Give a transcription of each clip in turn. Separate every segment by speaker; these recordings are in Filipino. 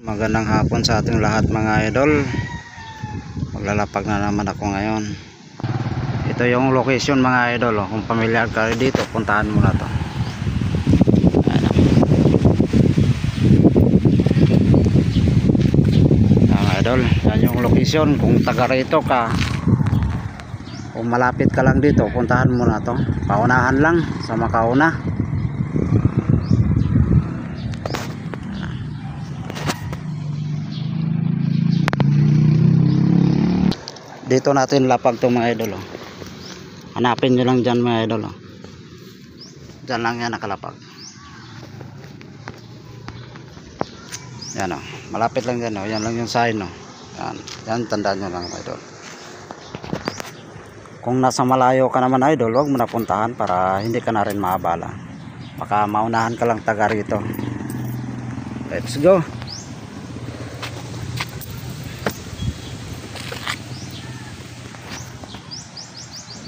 Speaker 1: Magandang hapon sa ating lahat mga idol. Maglalapag na naman ako ngayon. Ito yung location mga idol. Kung pamilyar ka dito, puntahan mo na to. Mga idol, yan yung location. Kung taga rito ka, kung malapit ka lang dito, puntahan mo na to. Paunahan lang sa makauna. Dito natin lapag to mga idol. Hanapin nyo lang dyan mga idol. Dyan lang yan nakalapag. Yan o, malapit lang dyan o. Yan lang yung sign o. Yan tandaan nyo lang mga idol. Kung nasa malayo ka naman idol, huwag mo na puntahan para hindi ka na rin maabala. Baka maunahan ka lang taga rito. Let's go.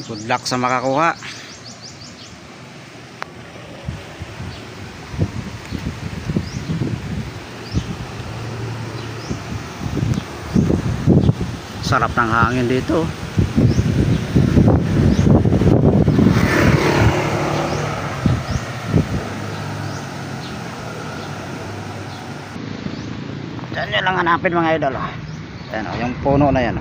Speaker 1: Good luck sa makakuha. Sarap ng hangin dito. Diyan nyo lang hanapin mga idol. Ayan o, yung puno na yan.